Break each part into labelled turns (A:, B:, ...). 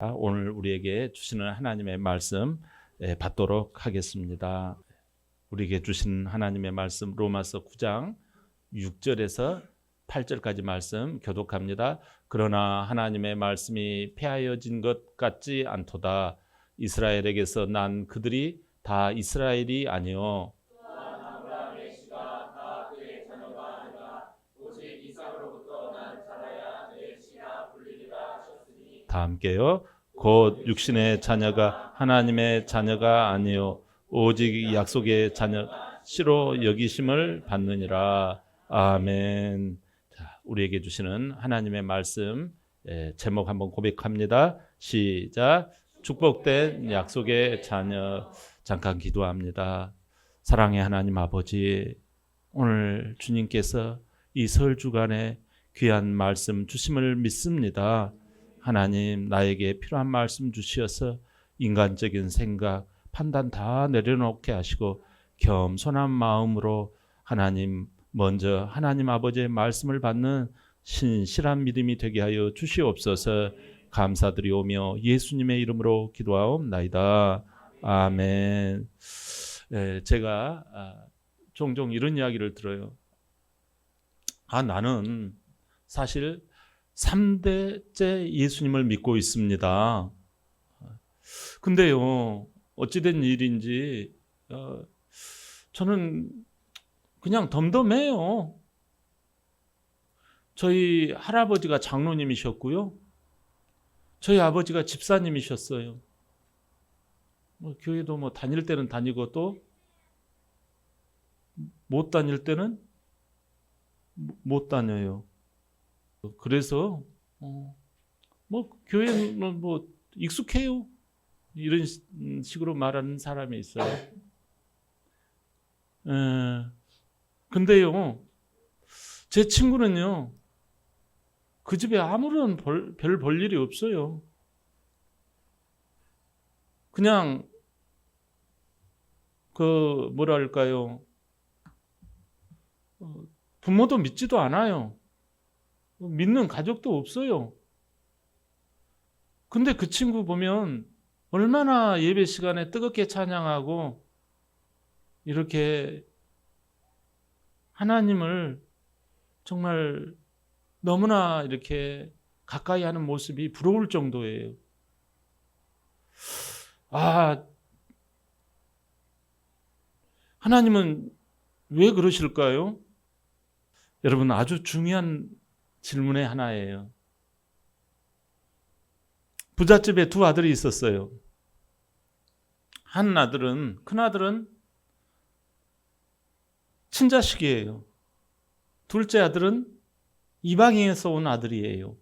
A: 오늘 우리에게 주시는 하나님의 말씀 받도록 하겠습니다. 우리에게 주신 하나님의 말씀 로마서 9장 6절에서 8절까지 말씀 교독합니다. 그러나 하나님의 말씀이 폐하여진 것 같지 않도다. 이스라엘에게서 난 그들이 다 이스라엘이 아니요 다 함께요. 곧 육신의 자녀가 하나님의 자녀가 아니요 오직 약속의 자녀 씨로 여기심을 받느니라. 아멘. 자, 우리에게 주시는 하나님의 말씀 제목 한번 고백합니다. 시작. 축복된 약속의 자녀. 잠깐 기도합니다. 사랑의 하나님 아버지, 오늘 주님께서 이 설 주간에 귀한 말씀 주심을 믿습니다. 하나님, 나에게 필요한 말씀 주시어서 인간적인 생각, 판단 다 내려놓게 하시고 겸손한 마음으로 하나님 먼저 하나님 아버지의 말씀을 받는 신실한 믿음이 되게 하여 주시옵소서. 감사드리오며 예수님의 이름으로 기도하옵나이다. 아멘. 제가 종종 이런 이야기를 들어요. 나는 사실 3대째 예수님을 믿고 있습니다. 근데요, 어찌된 일인지 저는 그냥 덤덤해요. 저희 할아버지가 장로님이셨고요. 저희 아버지가 집사님이셨어요. 교회도 다닐 때는 다니고 또 못 다닐 때는 못 다녀요. 그래서 교회는 익숙해요. 이런 식으로 말하는 사람이 있어요. 근데요, 제 친구는요, 그 집에 아무런 별 볼 일이 없어요. 그냥 뭐랄까요, 부모도 믿지도 않아요. 믿는 가족도 없어요. 근데 그 친구 보면 얼마나 예배 시간에 뜨겁게 찬양하고 이렇게 하나님을 정말 너무나 이렇게 가까이 하는 모습이 부러울 정도예요. 하나님은 왜 그러실까요? 여러분, 아주 중요한 질문의 하나예요. 부잣집에 두 아들이 있었어요. 큰 아들은 친자식이에요. 둘째 아들은 이방인에서 온 아들이에요.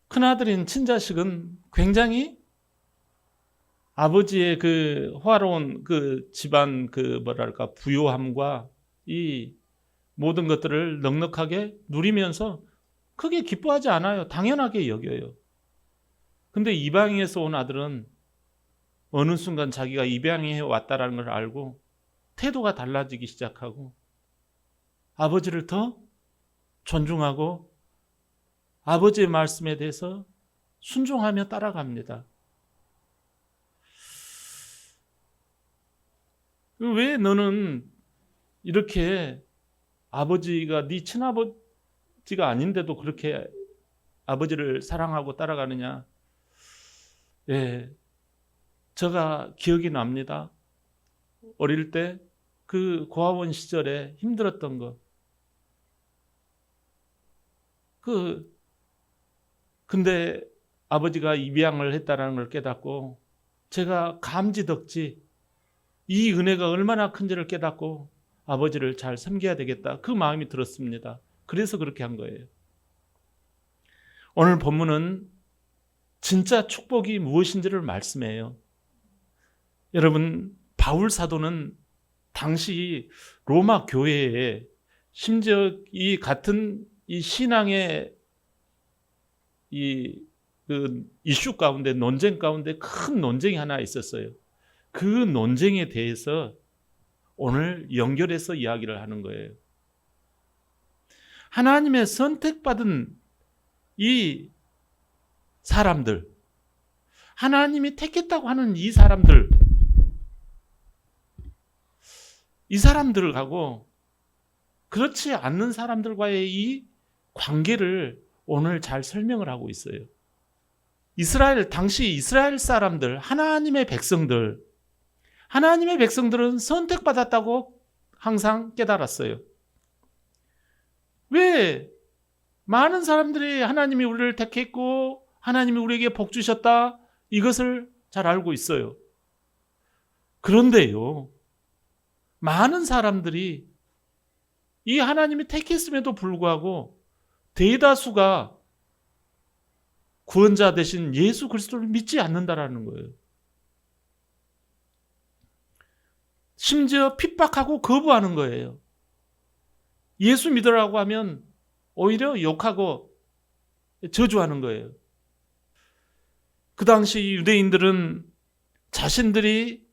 A: 큰 아들인 친자식은 굉장히 아버지의 화로운 집안 부요함과 이 모든 것들을 넉넉하게 누리면서 크게 기뻐하지 않아요. 당연하게 여겨요. 근데 이방인에서 온 아들은 어느 순간 자기가 입양해 왔다라는 걸 알고 태도가 달라지기 시작하고 아버지를 더 존중하고 아버지의 말씀에 대해서 순종하며 따라갑니다. 왜 너는 이렇게 아버지가 네 친아버지가 아닌데도 그렇게 아버지를 사랑하고 따라가느냐? 제가 기억이 납니다. 어릴 때 그 고아원 시절에 힘들었던 거. 근데 아버지가 입양을 했다는 걸 깨닫고 제가 감지덕지 이 은혜가 얼마나 큰지를 깨닫고 아버지를 잘 섬겨야 되겠다. 그 마음이 들었습니다. 그래서 그렇게 한 거예요. 오늘 본문은 진짜 축복이 무엇인지를 말씀해요. 여러분, 바울 사도는 당시 로마 교회에 심지어 이 같은 이 신앙의 이슈 가운데, 논쟁 가운데 큰 논쟁이 하나 있었어요. 그 논쟁에 대해서 오늘 연결해서 이야기를 하는 거예요. 하나님의 선택받은 이 사람들, 하나님이 택했다고 하는 이 사람들하고 그렇지 않는 사람들과의 이 관계를 오늘 잘 설명을 하고 있어요. 당시 이스라엘 사람들, 하나님의 백성들은 선택받았다고 항상 깨달았어요. 왜? 많은 사람들이 하나님이 우리를 택했고 하나님이 우리에게 복 주셨다, 이것을 잘 알고 있어요. 그런데요, 많은 사람들이 이 하나님이 택했음에도 불구하고 대다수가 구원자 되신 예수 그리스도를 믿지 않는다라는 거예요. 심지어 핍박하고 거부하는 거예요. 예수 믿으라고 하면 오히려 욕하고 저주하는 거예요. 그 당시 유대인들은 자신들이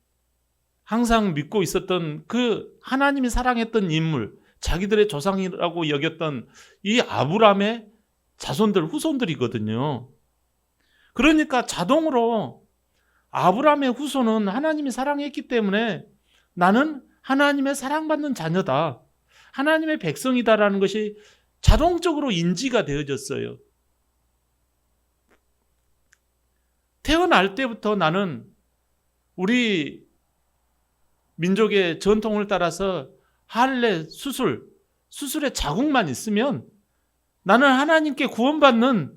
A: 항상 믿고 있었던 그 하나님이 사랑했던 인물, 자기들의 조상이라고 여겼던 이 아브라함의 자손들, 후손들이거든요. 그러니까 자동으로 아브라함의 후손은 하나님이 사랑했기 때문에 나는 하나님의 사랑받는 자녀다, 하나님의 백성이다라는 것이 자동적으로 인지가 되어졌어요. 태어날 때부터 나는 우리 민족의 전통을 따라서 할례, 수술의 자국만 있으면 나는 하나님께 구원받는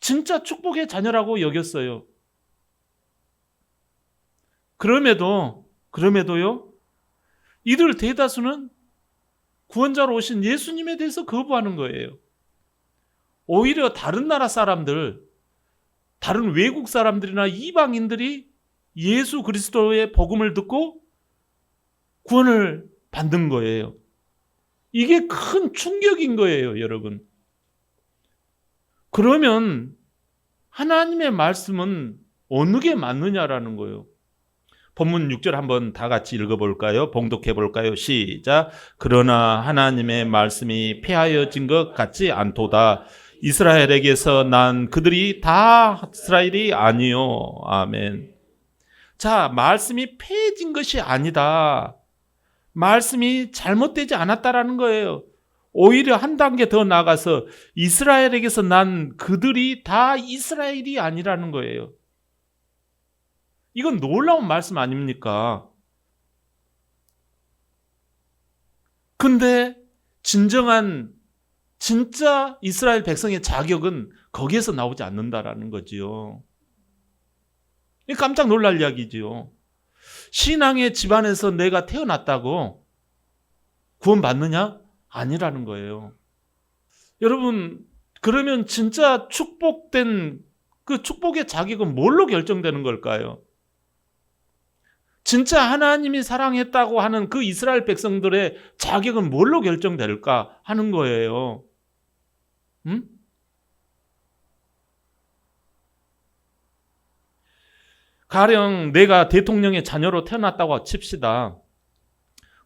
A: 진짜 축복의 자녀라고 여겼어요. 그럼에도요, 이들 대다수는 구원자로 오신 예수님에 대해서 거부하는 거예요. 오히려 다른 나라 사람들, 다른 외국 사람들이나 이방인들이 예수 그리스도의 복음을 듣고 구원을 받는 거예요. 이게 큰 충격인 거예요, 여러분. 그러면 하나님의 말씀은 어느 게 맞느냐라는 거예요. 본문 6절 한번 다 같이 읽어볼까요? 봉독해 볼까요? 시작. 그러나 하나님의 말씀이 폐하여진 것 같지 않도다. 이스라엘에게서 난 그들이 다 이스라엘이 아니요. 아멘. 자, 말씀이 폐해진 것이 아니다. 말씀이 잘못되지 않았다라는 거예요. 오히려 한 단계 더 나아가서 이스라엘에게서 난 그들이 다 이스라엘이 아니라는 거예요. 이건 놀라운 말씀 아닙니까? 근데 진짜 이스라엘 백성의 자격은 거기에서 나오지 않는다라는 거지요. 깜짝 놀랄 이야기지요. 신앙의 집안에서 내가 태어났다고 구원받느냐? 아니라는 거예요. 여러분, 그러면 진짜 축복된 그 축복의 자격은 뭘로 결정되는 걸까요? 진짜 하나님이 사랑했다고 하는 그 이스라엘 백성들의 자격은 뭘로 결정될까 하는 거예요. 가령 내가 대통령의 자녀로 태어났다고 칩시다.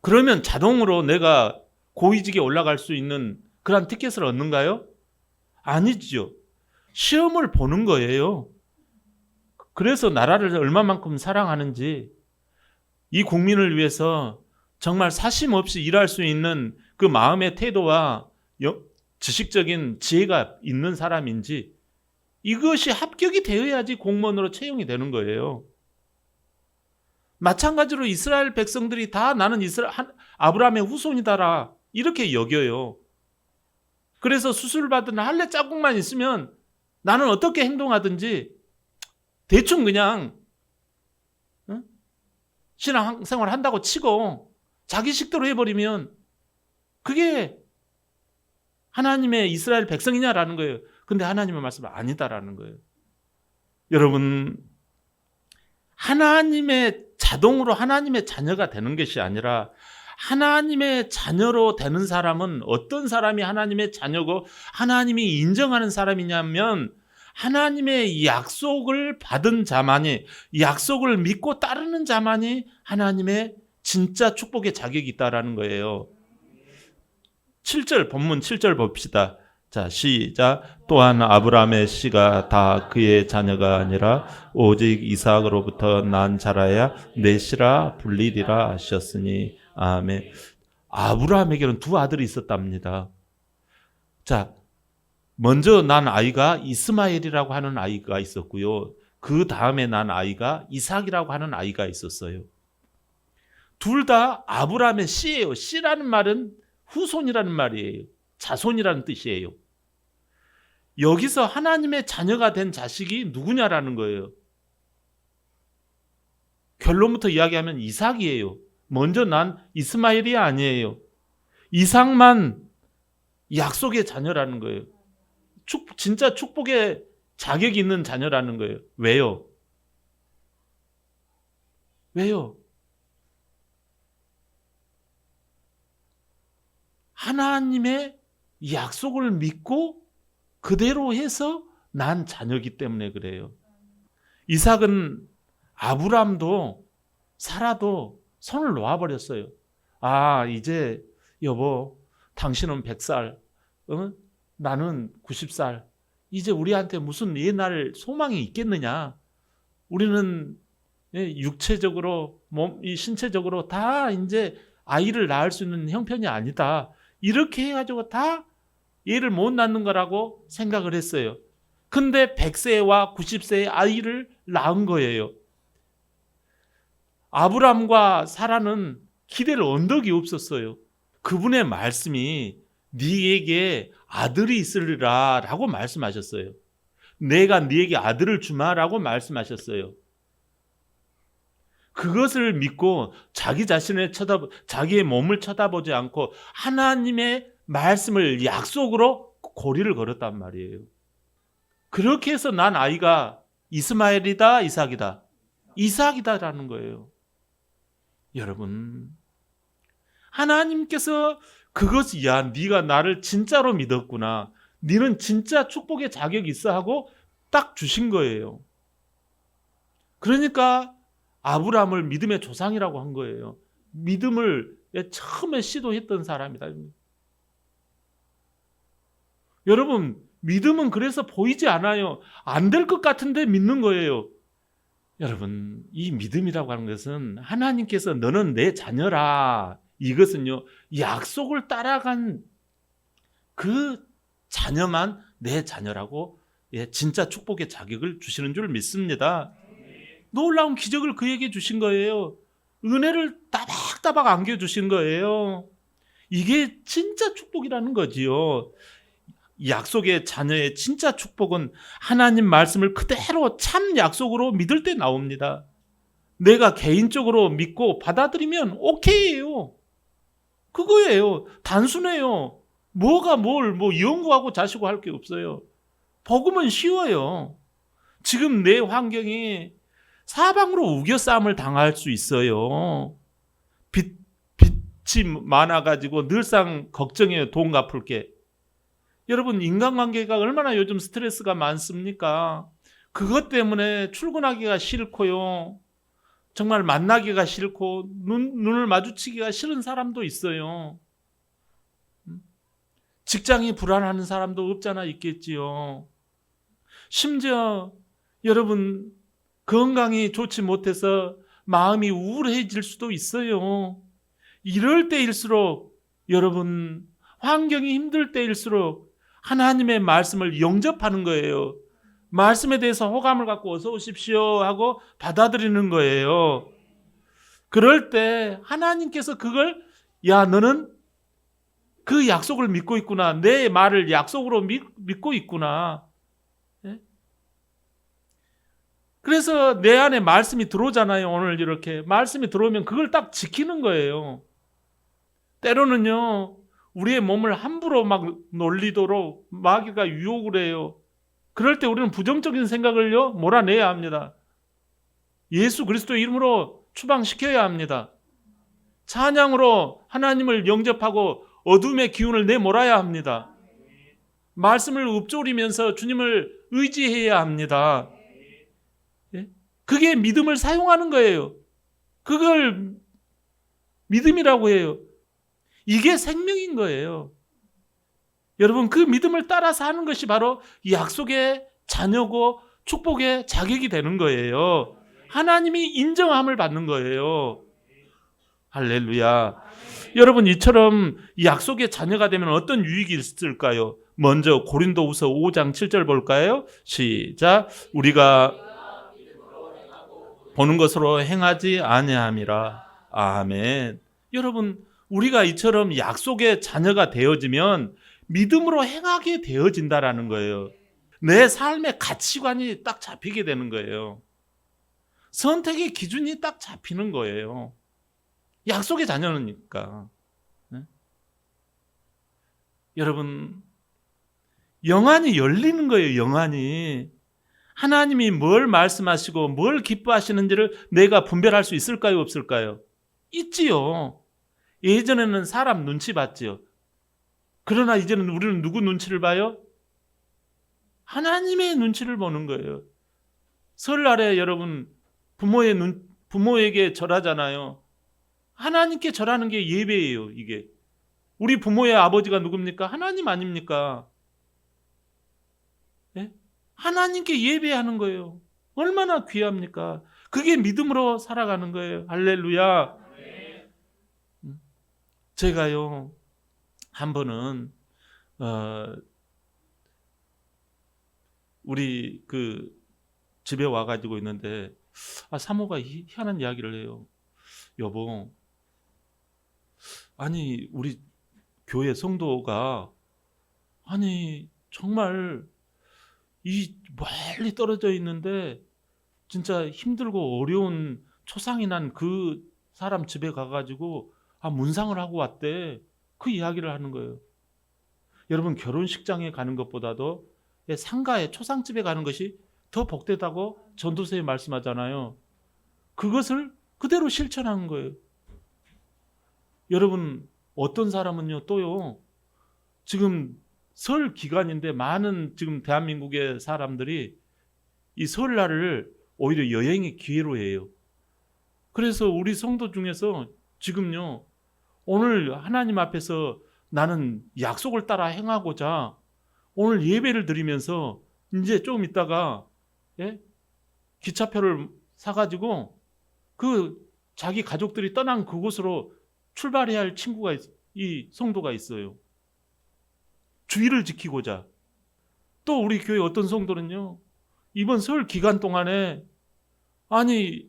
A: 그러면 자동으로 내가 고위직에 올라갈 수 있는 그런 티켓을 얻는가요? 아니죠. 시험을 보는 거예요. 그래서 나라를 얼마만큼 사랑하는지, 이 국민을 위해서 정말 사심 없이 일할 수 있는 그 마음의 태도와 지식적인 지혜가 있는 사람인지, 이것이 합격이 되어야지 공무원으로 채용이 되는 거예요. 마찬가지로 이스라엘 백성들이 다 나는 아브라함의 후손이다라 이렇게 여겨요. 그래서 수술받은 할례 자국만 있으면 나는 어떻게 행동하든지 대충 그냥 신앙생활 한다고 치고 자기 식대로 해버리면 그게 하나님의 이스라엘 백성이냐라는 거예요. 근데 하나님의 말씀은 아니다라는 거예요. 여러분, 자동으로 하나님의 자녀가 되는 것이 아니라 하나님의 자녀로 되는 사람은 어떤 사람이 하나님의 자녀고 하나님이 인정하는 사람이냐면 하나님의 약속을 받은 자만이, 약속을 믿고 따르는 자만이 하나님의 진짜 축복의 자격이 있다라는 거예요. 본문 7절 봅시다. 자, 시작. 또한 아브라함의 씨가 다 그의 자녀가 아니라 오직 이삭으로부터 난 자라야 내 씨라 불리리라 하셨으니 아멘. 아브라함에게는 두 아들이 있었답니다. 자, 먼저 난 아이가 이스마엘이라고 하는 아이가 있었고요. 그 다음에 난 아이가 이삭이라고 하는 아이가 있었어요. 둘 다 아브라함의 씨예요. 씨라는 말은 후손이라는 말이에요. 자손이라는 뜻이에요. 여기서 하나님의 자녀가 된 자식이 누구냐라는 거예요. 결론부터 이야기하면 이삭이에요. 먼저 난 이스마엘이 아니에요. 이삭만 약속의 자녀라는 거예요. 진짜 축복의 자격이 있는 자녀라는 거예요. 왜요? 왜요? 하나님의 약속을 믿고 그대로 해서 난 자녀이기 때문에 그래요. 이삭은 아브람도 사라도 손을 놓아버렸어요. 아, 이제 여보, 당신은 100살, 나는 90살. 이제 우리한테 무슨 옛날 소망이 있겠느냐? 우리는 육체적으로, 신체적으로 다 이제 아이를 낳을 수 있는 형편이 아니다. 이렇게 해가지고 다 얘를 못 낳는 거라고 생각을 했어요. 근데 100세와 90세의 아이를 낳은 거예요. 아브람과 사라는 기댈 언덕이 없었어요. 그분의 말씀이 네에게 아들이 있으리라 라고 말씀하셨어요. 내가 네에게 아들을 주마 라고 말씀하셨어요. 그것을 믿고 자기의 몸을 쳐다보지 않고 하나님의 말씀을 약속으로 고리를 걸었단 말이에요. 그렇게 해서 난 아이가 이스마엘이다, 이삭이다. 이삭이다라는 거예요. 여러분, 하나님께서 야, 네가 나를 진짜로 믿었구나. 네는 진짜 축복의 자격이 있어 하고 딱 주신 거예요. 그러니까 아브라함을 믿음의 조상이라고 한 거예요. 믿음을 처음에 시도했던 사람이다. 여러분, 믿음은 그래서 보이지 않아요. 안 될 것 같은데 믿는 거예요. 여러분, 이 믿음이라고 하는 것은 하나님께서 너는 내 자녀라. 이것은요, 약속을 따라간 그 자녀만 내 자녀라고 진짜 축복의 자격을 주시는 줄 믿습니다. 놀라운 기적을 그에게 주신 거예요. 은혜를 따박따박 안겨주신 거예요. 이게 진짜 축복이라는 거지요. 약속의 자녀의 진짜 축복은 하나님 말씀을 그대로 참 약속으로 믿을 때 나옵니다. 내가 개인적으로 믿고 받아들이면 오케이예요. 그거예요. 단순해요. 뭐가 연구하고 자시고 할 게 없어요. 복음은 쉬워요. 지금 내 환경이 사방으로 우겨싸움을 당할 수 있어요. 빚이 많아가지고 늘상 걱정해요. 돈 갚을 게. 여러분, 인간관계가 얼마나 요즘 스트레스가 많습니까? 그것 때문에 출근하기가 싫고요. 정말 만나기가 싫고 눈을 마주치기가 싫은 사람도 있어요. 직장이 불안한 사람도 없잖아 있겠지요. 심지어 여러분 건강이 좋지 못해서 마음이 우울해질 수도 있어요. 이럴 때일수록 여러분 환경이 힘들 때일수록 하나님의 말씀을 영접하는 거예요. 말씀에 대해서 호감을 갖고 어서 오십시오 하고 받아들이는 거예요. 그럴 때 하나님께서 그걸 너는 그 약속을 믿고 있구나. 내 말을 약속으로 믿고 있구나. 그래서 내 안에 말씀이 들어오잖아요. 오늘 이렇게 말씀이 들어오면 그걸 딱 지키는 거예요. 때로는요, 우리의 몸을 함부로 막 놀리도록 마귀가 유혹을 해요. 그럴 때 우리는 부정적인 생각을요 몰아내야 합니다. 예수 그리스도 이름으로 추방시켜야 합니다. 찬양으로 하나님을 영접하고 어둠의 기운을 내몰아야 합니다. 말씀을 읊조리면서 주님을 의지해야 합니다. 그게 믿음을 사용하는 거예요. 그걸 믿음이라고 해요. 이게 생명인 거예요. 여러분, 그 믿음을 따라 사는 것이 바로 약속의 자녀고 축복의 자격이 되는 거예요. 하나님이 인정함을 받는 거예요. 할렐루야. 여러분, 이처럼 약속의 자녀가 되면 어떤 유익이 있을까요? 먼저 고린도후서 5장 7절 볼까요? 시작. 우리가 보는 것으로 행하지 아니함이라. 아멘. 여러분, 우리가 이처럼 약속의 자녀가 되어지면 믿음으로 행하게 되어진다라는 거예요. 내 삶의 가치관이 딱 잡히게 되는 거예요. 선택의 기준이 딱 잡히는 거예요. 약속의 자녀니까. 네? 여러분, 영안이 열리는 거예요. 영안이. 하나님이 뭘 말씀하시고 뭘 기뻐하시는지를 내가 분별할 수 있을까요? 없을까요? 있지요. 예전에는 사람 눈치 봤지요. 그러나 이제는 우리는 누구 눈치를 봐요? 하나님의 눈치를 보는 거예요. 설날에 여러분 부모에게 절하잖아요. 하나님께 절하는 게 예배예요. 이게 우리 부모의 아버지가 누굽니까? 하나님 아닙니까? 네? 하나님께 예배하는 거예요. 얼마나 귀합니까? 그게 믿음으로 살아가는 거예요. 할렐루야. 제가요 한 번은 우리 그 집에 와가지고 있는데 사모가 희한한 이야기를 해요. 여보, 아니 우리 교회 성도가 아니 정말 이 멀리 떨어져 있는데 진짜 힘들고 어려운 초상이 난 그 사람 집에 가가지고 문상을 하고 왔대. 그 이야기를 하는 거예요. 여러분, 결혼식장에 가는 것보다도 상가에 초상집에 가는 것이 더 복되다고 전도서에 말씀하잖아요. 그것을 그대로 실천한 거예요. 여러분, 어떤 사람은요 또요 지금 설 기간인데 많은 지금 대한민국의 사람들이 이 설날을 오히려 여행의 기회로 해요. 그래서 우리 성도 중에서 지금요 오늘 하나님 앞에서 나는 약속을 따라 행하고자 오늘 예배를 드리면서 이제 조금 있다가 기차표를 사가지고 그 자기 가족들이 떠난 그곳으로 출발해야 할 친구가 이 성도가 있어요. 주의를 지키고자. 또 우리 교회 어떤 성도는요 이번 설 기간 동안에 아니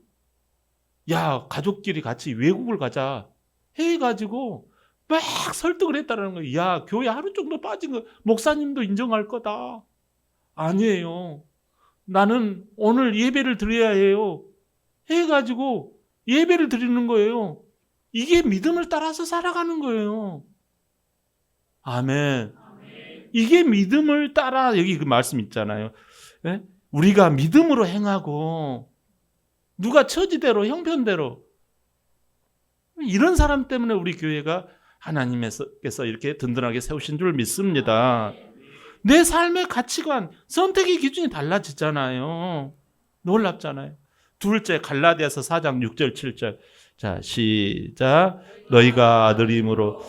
A: 야 가족끼리 같이 외국을 가자 해가지고 막 설득을 했다는 거예요. 야 교회 하루 정도 빠진 거 목사님도 인정할 거다. 아니에요. 나는 오늘 예배를 드려야 해요. 해가지고 예배를 드리는 거예요. 이게 믿음을 따라서 살아가는 거예요. 아멘. 이게 믿음을 따라 여기 그 말씀 있잖아요. 네? 우리가 믿음으로 행하고 누가 처지대로 형편대로 이런 사람 때문에 우리 교회가 하나님께서 이렇게 든든하게 세우신 줄 믿습니다. 내 삶의 가치관, 선택의 기준이 달라지잖아요. 놀랍잖아요. 둘째, 갈라디아서 4장 6절 7절. 자, 시작. 너희가 아들임으로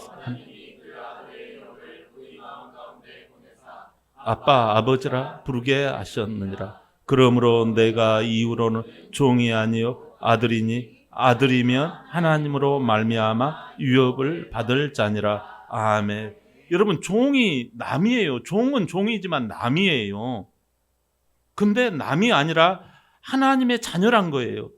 A: 아빠, 아버지라 부르게 하셨느니라. 그러므로 내가 이후로는 종이 아니요 아들이니 아들이면 하나님으로 말미암아 유업을 받을 자니라. 아멘. 여러분, 종이 남이에요. 종은 종이지만 남이에요. 근데 남이 아니라 하나님의 자녀란 거예요.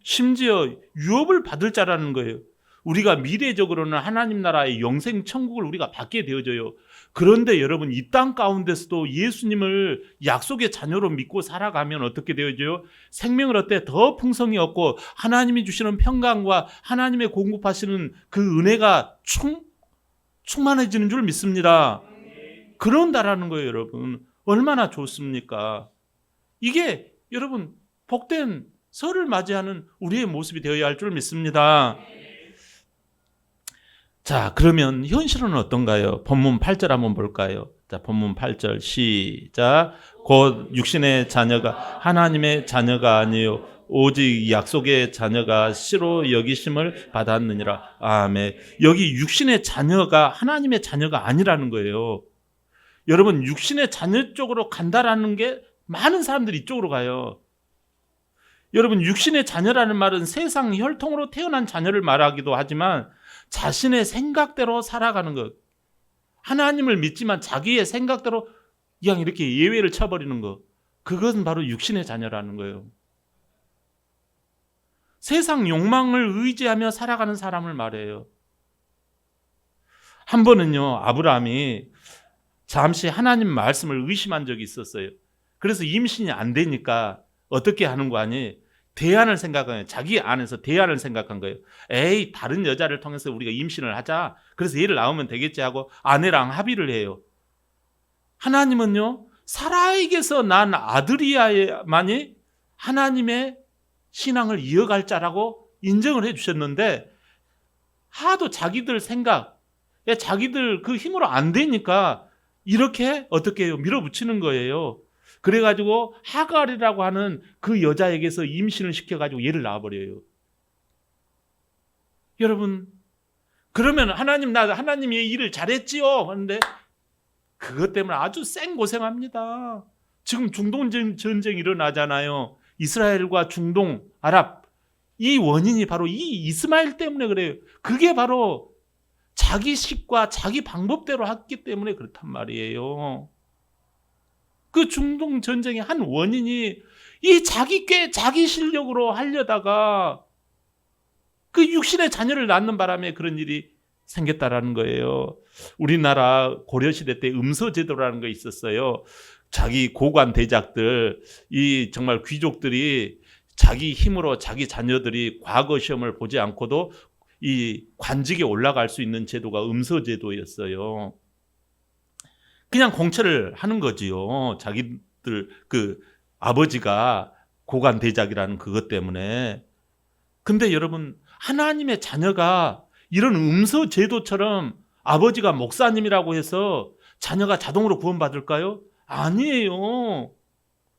A: 심지어 유업을 받을 자라는 거예요. 우리가 미래적으로는 하나님 나라의 영생 천국을 우리가 받게 되어져요. 그런데 여러분, 이 땅 가운데서도 예수님을 약속의 자녀로 믿고 살아가면 어떻게 되어져요? 생명을 얻되 더 풍성히 얻고 하나님이 주시는 평강과 하나님의 공급하시는 그 은혜가 충만해지는 줄 믿습니다. 그런다라는 거예요. 여러분, 얼마나 좋습니까? 이게 여러분 복된 설을 맞이하는 우리의 모습이 되어야 할 줄 믿습니다. 자, 그러면 현실은 어떤가요? 본문 8절 한번 볼까요? 자, 본문 8절 시작. 곧 육신의 자녀가 하나님의 자녀가 아니요 오직 약속의 자녀가 씨로 여기심을 받았느니라. 아멘. 여기 육신의 자녀가 하나님의 자녀가 아니라는 거예요. 여러분, 육신의 자녀 쪽으로 간다라는 게 많은 사람들이 이쪽으로 가요. 여러분, 육신의 자녀라는 말은 세상 혈통으로 태어난 자녀를 말하기도 하지만 자신의 생각대로 살아가는 것, 하나님을 믿지만 자기의 생각대로 그냥 이렇게 예외를 쳐버리는 것, 그것은 바로 육신의 자녀라는 거예요. 세상 욕망을 의지하며 살아가는 사람을 말해요. 한 번은요, 아브라함이 잠시 하나님 말씀을 의심한 적이 있었어요. 그래서 임신이 안 되니까 어떻게 하는 거 아니? 대안을 생각해요. 자기 안에서 대안을 생각한 거예요. 에이, 다른 여자를 통해서 우리가 임신을 하자. 그래서 얘를 낳으면 되겠지 하고 아내랑 합의를 해요. 하나님은요, 사라에게서 난 아들이야만이 하나님의 신앙을 이어갈 자라고 인정을 해주셨는데, 하도 자기들 생각, 자기들 그 힘으로 안 되니까 이렇게 어떻게 해요? 밀어붙이는 거예요. 그래가지고 하갈이라고 하는 그 여자에게서 임신을 시켜가지고 얘를 낳아버려요. 여러분, 그러면 하나님이 이 일을 잘했지요 하는데 그것 때문에 아주 생고생합니다. 지금 중동 전쟁이 일어나잖아요. 이스라엘과 중동, 아랍. 이 원인이 바로 이 이스마엘 때문에 그래요. 그게 바로 자기 식과 자기 방법대로 했기 때문에 그렇단 말이에요. 그 중동 전쟁의 한 원인이 이 자기 실력으로 하려다가 그 육신의 자녀를 낳는 바람에 그런 일이 생겼다라는 거예요. 우리나라 고려시대 때 음서제도라는 거 있었어요. 자기 고관 대작들, 이 정말 귀족들이 자기 힘으로 자기 자녀들이 과거 시험을 보지 않고도 이 관직에 올라갈 수 있는 제도가 음서제도였어요. 그냥 공채를 하는 거지요. 자기들 그 아버지가 고관 대작이라는 그것 때문에. 근데 여러분, 하나님의 자녀가 이런 음서 제도처럼 아버지가 목사님이라고 해서 자녀가 자동으로 구원받을까요? 아니에요.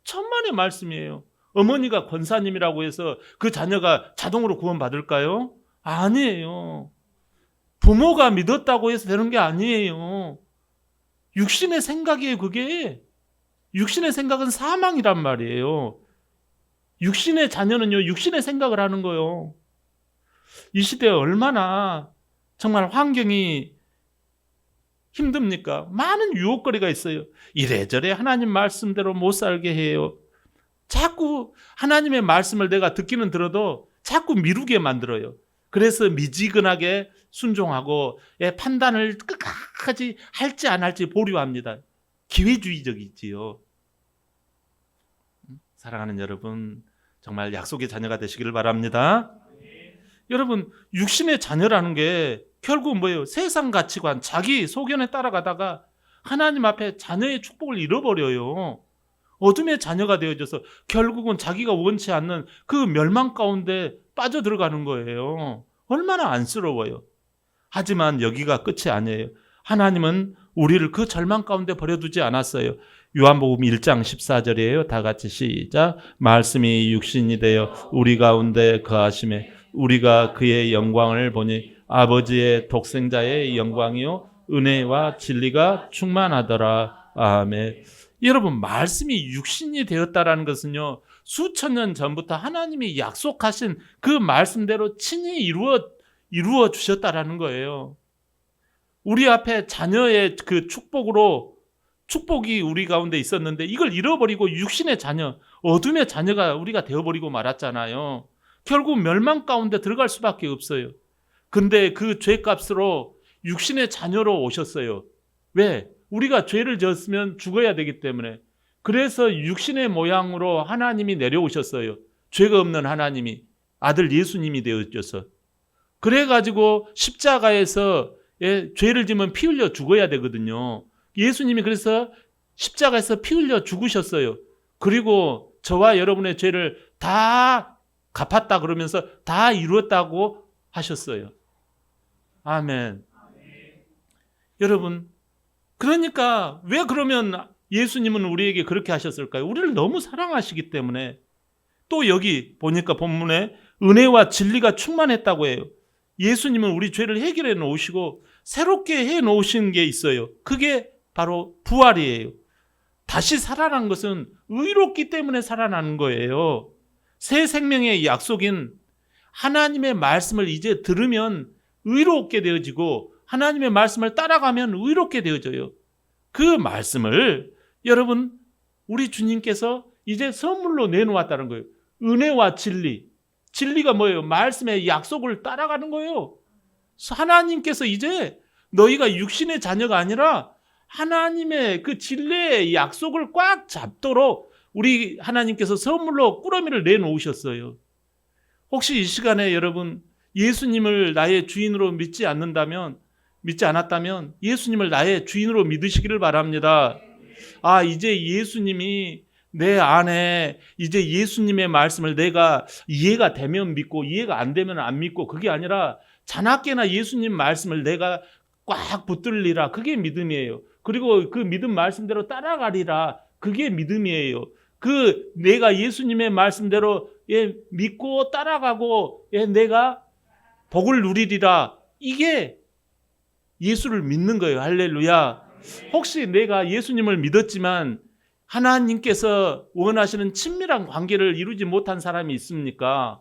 A: 천만의 말씀이에요. 어머니가 권사님이라고 해서 그 자녀가 자동으로 구원받을까요? 아니에요. 부모가 믿었다고 해서 되는 게 아니에요. 육신의 생각이에요, 그게. 육신의 생각은 사망이란 말이에요. 육신의 자녀는요, 육신의 생각을 하는 거예요. 이 시대에 얼마나 정말 환경이 힘듭니까? 많은 유혹거리가 있어요. 이래저래 하나님 말씀대로 못 살게 해요. 자꾸 하나님의 말씀을 내가 듣기는 들어도 자꾸 미루게 만들어요. 그래서 미지근하게 순종하고 판단을 끝까지 할지 안 할지 보류합니다. 기회주의적이지요. 사랑하는 여러분, 정말 약속의 자녀가 되시기를 바랍니다. 여러분, 육신의 자녀라는 게 결국 뭐예요? 세상 가치관, 자기 소견에 따라가다가 하나님 앞에 자녀의 축복을 잃어버려요. 어둠의 자녀가 되어져서 결국은 자기가 원치 않는 그 멸망 가운데 빠져들어가는 거예요. 얼마나 안쓰러워요. 하지만 여기가 끝이 아니에요. 하나님은 우리를 그 절망 가운데 버려두지 않았어요. 요한복음 1장 14절이에요. 다 같이 시작. 말씀이 육신이 되어 우리 가운데 거하심에 우리가 그의 영광을 보니 아버지의 독생자의 영광이요 은혜와 진리가 충만하더라. 아멘. 여러분, 말씀이 육신이 되었다라는 것은요, 수천 년 전부터 하나님이 약속하신 그 말씀대로 친히 이루어 주셨다라는 거예요. 우리 앞에 자녀의 그 축복이 우리 가운데 있었는데 이걸 잃어버리고 육신의 자녀, 어둠의 자녀가 우리가 되어버리고 말았잖아요. 결국 멸망 가운데 들어갈 수밖에 없어요. 근데 그 죄값으로 육신의 자녀로 오셨어요. 왜? 우리가 죄를 지었으면 죽어야 되기 때문에. 그래서 육신의 모양으로 하나님이 내려오셨어요. 죄가 없는 하나님이 아들 예수님이 되어져서. 그래가지고 십자가에서 죄를 지면 피 흘려 죽어야 되거든요. 예수님이 그래서 십자가에서 피 흘려 죽으셨어요. 그리고 저와 여러분의 죄를 다 갚았다 그러면서 다 이루었다고 하셨어요. 아멘. 여러분, 그러니까 왜 그러면 예수님은 우리에게 그렇게 하셨을까요? 우리를 너무 사랑하시기 때문에. 또 여기 보니까 본문에 은혜와 진리가 충만했다고 해요. 예수님은 우리 죄를 해결해 놓으시고 새롭게 해 놓으신 게 있어요. 그게 바로 부활이에요. 다시 살아난 것은 의롭기 때문에 살아나는 거예요. 새 생명의 약속인 하나님의 말씀을 이제 들으면 의롭게 되어지고 하나님의 말씀을 따라가면 의롭게 되어져요. 그 말씀을 여러분 우리 주님께서 이제 선물로 내놓았다는 거예요. 은혜와 진리. 진리가 뭐예요? 말씀의 약속을 따라가는 거예요. 하나님께서 이제 너희가 육신의 자녀가 아니라 하나님의 그 진리의 약속을 꽉 잡도록 우리 하나님께서 선물로 꾸러미를 내놓으셨어요. 혹시 이 시간에 여러분 예수님을 나의 주인으로 믿지 않았다면 예수님을 나의 주인으로 믿으시기를 바랍니다. 이제 예수님이 내 안에 이제 예수님의 말씀을 내가 이해가 되면 믿고 이해가 안 되면 안 믿고 그게 아니라 자나깨나 예수님 말씀을 내가 꽉 붙들리라. 그게 믿음이에요. 그리고 그 믿음 말씀대로 따라가리라. 그게 믿음이에요. 그 내가 예수님의 말씀대로 믿고 따라가고 내가 복을 누리리라. 이게 예수를 믿는 거예요. 할렐루야. 혹시 내가 예수님을 믿었지만 하나님께서 원하시는 친밀한 관계를 이루지 못한 사람이 있습니까?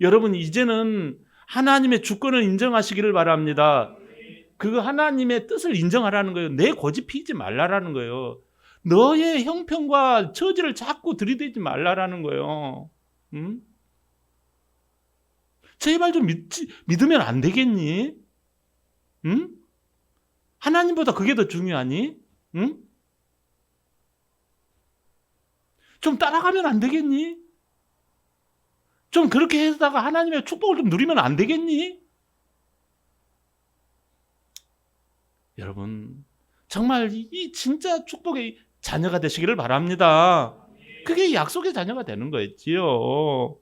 A: 여러분 이제는 하나님의 주권을 인정하시기를 바랍니다. 그 하나님의 뜻을 인정하라는 거예요. 내 고집 피지 말라라는 거예요. 너의 형편과 처지를 자꾸 들이대지 말라라는 거예요. 응? 제발 좀 믿으면 안 되겠니? 응? 하나님보다 그게 더 중요하니? 응? 좀 따라가면 안 되겠니? 좀 그렇게 해다가 하나님의 축복을 좀 누리면 안 되겠니? 여러분 정말 이 진짜 축복의 자녀가 되시기를 바랍니다. 그게 약속의 자녀가 되는 거였지요.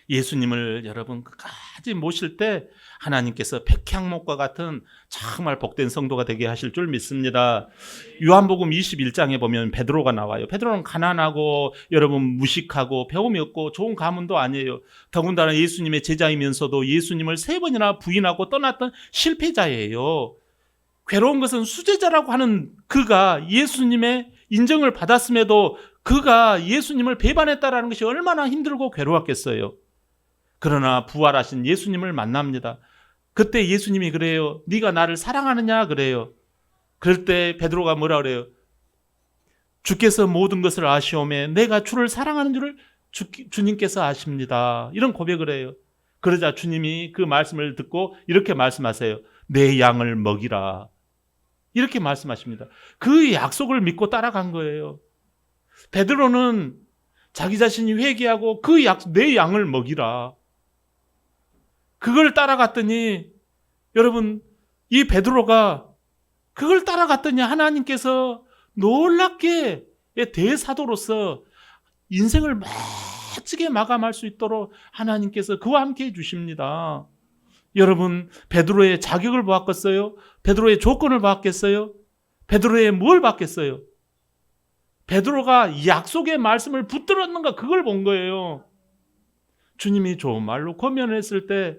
A: 예수님을 여러분 끝까지 모실 때 하나님께서 백향목과 같은 정말 복된 성도가 되게 하실 줄 믿습니다. 요한복음 21장에 보면 베드로가 나와요. 베드로는 가난하고 여러분 무식하고 배움이 없고 좋은 가문도 아니에요. 더군다나 예수님의 제자이면서도 예수님을 3번이나 부인하고 떠났던 실패자예요. 괴로운 것은 수제자라고 하는 그가 예수님의 인정을 받았음에도 그가 예수님을 배반했다라는 것이 얼마나 힘들고 괴로웠겠어요. 그러나 부활하신 예수님을 만납니다. 그때 예수님이 그래요. 네가 나를 사랑하느냐 그래요. 그럴 때 베드로가 뭐라 그래요? 주께서 모든 것을 아시오매 내가 주를 사랑하는 줄을 주님께서 아십니다. 이런 고백을 해요. 그러자 주님이 그 말씀을 듣고 이렇게 말씀하세요. 내 양을 먹이라. 이렇게 말씀하십니다. 그 약속을 믿고 따라간 거예요. 베드로는 자기 자신이 회개하고 내 양을 먹이라. 그걸 따라갔더니 여러분 이 베드로가 그걸 따라갔더니 하나님께서 놀랍게 대사도로서 인생을 멋지게 마감할 수 있도록 하나님께서 그와 함께 해주십니다. 여러분 베드로의 자격을 보았겠어요? 베드로의 조건을 보았겠어요? 베드로의 뭘 봤겠어요? 베드로가 약속의 말씀을 붙들었는가 그걸 본 거예요. 주님이 좋은 말로 권면했을 때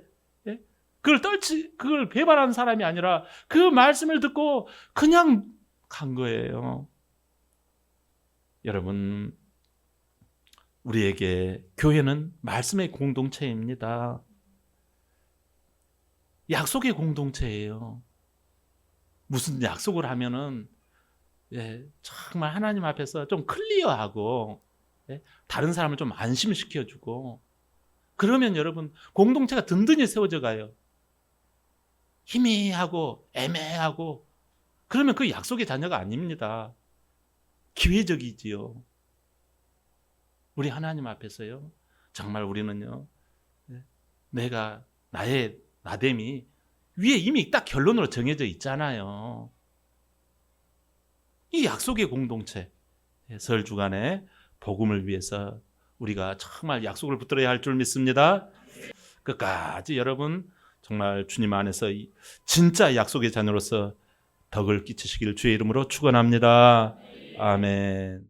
A: 그걸 배반한 사람이 아니라 그 말씀을 듣고 그냥 간 거예요. 여러분 우리에게 교회는 말씀의 공동체입니다. 약속의 공동체예요. 무슨 약속을 하면은 정말 하나님 앞에서 좀 클리어하고 다른 사람을 좀 안심시켜주고 그러면 여러분 공동체가 든든히 세워져 가요. 희미하고 애매하고 그러면 그 약속의 자녀가 아닙니다. 기회적이지요. 우리 하나님 앞에서요. 정말 우리는요. 내가 나의 나됨이 위에 이미 딱 결론으로 정해져 있잖아요. 이 약속의 공동체 설 주간에 복음을 위해서 우리가 정말 약속을 붙들어야 할 줄 믿습니다. 끝까지 여러분 정말 주님 안에서 진짜 약속의 자녀로서 덕을 끼치시기를 주의 이름으로 축원합니다. 아멘.